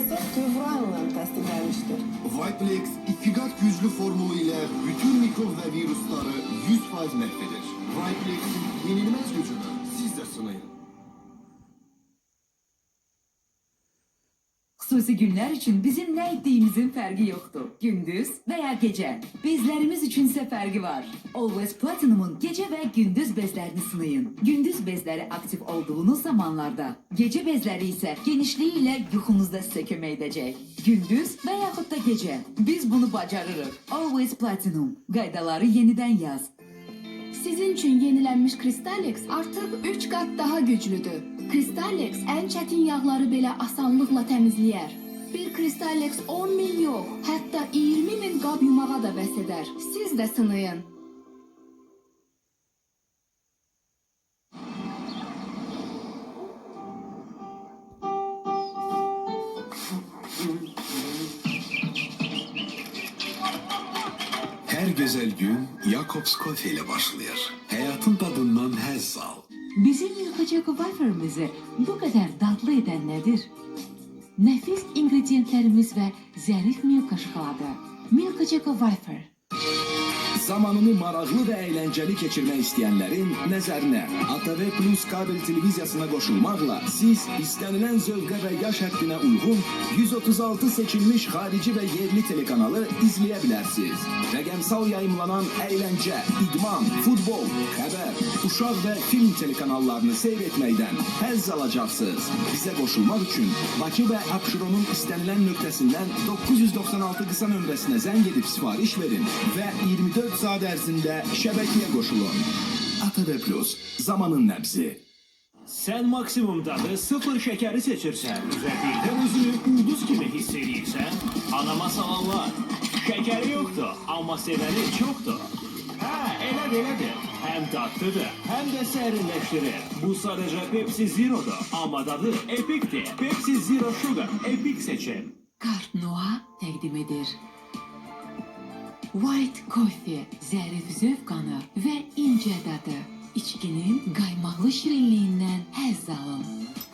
ise Tüvran'la tasdiklenmiştir. Whiteplex 2 kat güçlü formülü ile bütün mikrob ve virüsleri 100% mahveder. Whiteplex'in yenilmez gücünü siz de sınayın. Xüsusi günlər üçün bizim nə etdiyimizin fərqi yoxdur. Gündüz və ya gecə. Bezlərimiz üçün isə fərqi var. Always Platinum'un gecə və gündüz bezlərini sınayın. Gündüz bezləri aktiv olduğunuz zamanlarda, gecə bezləri isə genişliyi ilə yuxunuzda sizə kömək edəcək. Gündüz və yaxud da gecə. Biz bunu bacarırıq. Always Platinum. Qaydaları yenidən yaz. Sizin üçün yenilənmiş Crystallex artıq 3 qat daha güclüdür. Crystallex ən çətin yağları belə asanlıqla təmizləyər. Bir Crystallex 10 min yox, hətta 20 min qab yumağa da bəs edər. Siz də sınayın. Her güzel gün Jacobs Coffee ile başlıyor. Hayatın tadından haz al. Bizim Milkaceko Wafer'imizi bu kadar dadlı eden nedir? Nefis ingredientlerimiz ve zərif Milka şokoladı. Milkaceko Wafer. Zamanını maraqlı və əyləncəli keçirmək istəyənlərin nəzərinə ATV Plus kabel televiziyasına qoşulmaqla siz istənilən zövqə və yaş həddinə uyğun 136 seçilmiş xarici və yerli telekanalı izləyə bilərsiniz. Rəqəmsal yayımlanan əyləncə, idman, futbol, xəbər, uşaq və film telekanallarını seyr etməkdən həzz alacaqsınız. Bizə qoşulmaq üçün Bakı və Abşeronun istənilən nöqtəsindən 996 qısa nömrəsinə zəng edib sifariş verin və 24 saat ərzində şəbəkəyə qoşulun. ATV Plus, zamanın nəbzi. Sen maksimumda da 0 şekeri seçirsen ve birden özünü ulduz gibi hissedirsen anama salamlar. Şekeri yoktu ama seveni çoktu. Ha, elədir. Hem tatlıdır hem de serinleştirir. Bu sadece Pepsi Zero'da ama tadı epikti. Pepsi Zero Sugar epik seçim. Carte Noir təqdim edir. White Coffee, zərif zövqanı və incə dadı. İçkinin qaymaqlı şirinliyindən həzz alın.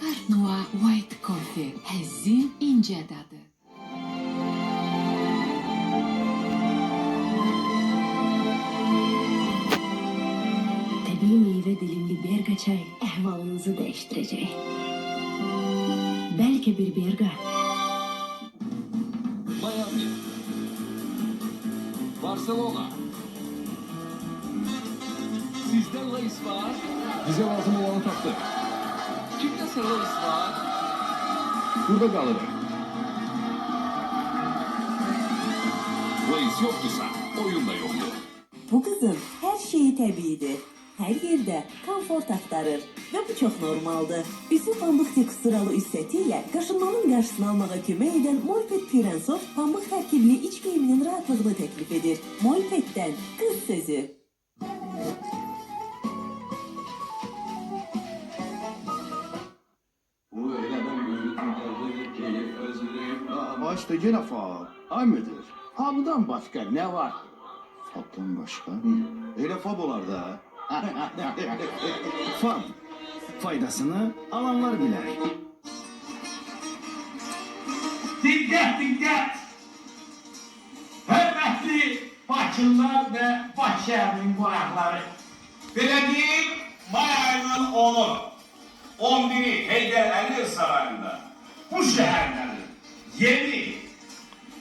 Carte Noir White Coffee, həzzin incə dadı. Təbii meyvə dilimli berqa çay əhvalınızı dəyişdirəcək. Bəlkə bir berqa. Miami, Barcelona. Sizde Lay's var. Bizə lazım olanı tapdıq. Kimde Lay's var? Burada qalırıq. Lay's yoktusa oyun da yoktu. Bu kızın her şeyi təbiidir. Her yerde komfort aktarır ve bu çok normaldır. Üstü pambıq teksturalı üst setiyle kaşınmanın karşısını almağa kömək edən Molpet Pure & Soft pambıq tərkibli iç giyiminin rahatlığını teklif edir. Molpet'ten kız sözü. Başta gene faal. Ay müdür? Fab'dan başka ne var? Fab'dan başka? Öyle fab olar da. Fab, faydasını alanlar bilər. Dikkat! Hürmetli Bakılılar ve Başşehir'in konakları. Belediye May ayının 10'u, 11'i Heydar Aliyev Sarayı'nda bu şehirlerin yeni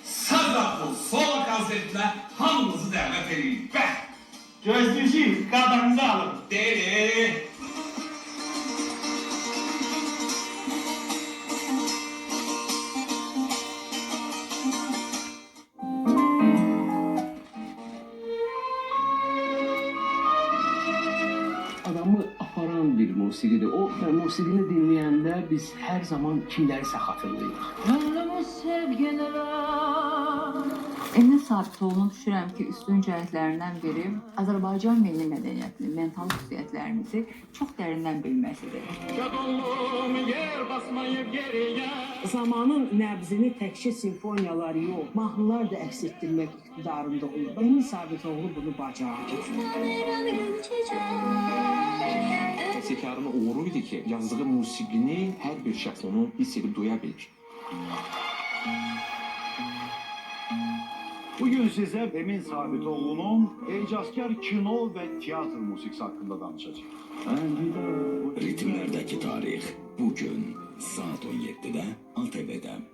Sadraplı Solak Hazretler hamınızı davet edeyim. Gözlücüyüm, kadınızı alın. Değil. Adamı aparan bir musiqidir. O musiqini dinləyəndə biz hər zaman kimlərisə xatırlayırıq. Ömrümüz sevgilərə. Emin Sabitoğlu'nun düşünürəm ki, üstün cəhətlərindən biri Azərbaycan milli mədəniyyətini, mental xüsusiyyətlərimizi çox dərindən bilməsidir. Zamanın nəbzini təkcə simfoniyalar yox, mahnılar da əks etdirmək iqtidarında olur. Emin Sabitoğlu bunu bacarır. Zekarının uğuru idi ki, yazdığı musiqini hər bir şəxs onu hiss edib duya bilir. Bugün size Emin Sabitoğlu'nun icazkar kino ve tiyatro musikisi hakkında danışacağım. Ritmlerdeki tarih bugün saat 17'de ATV'de.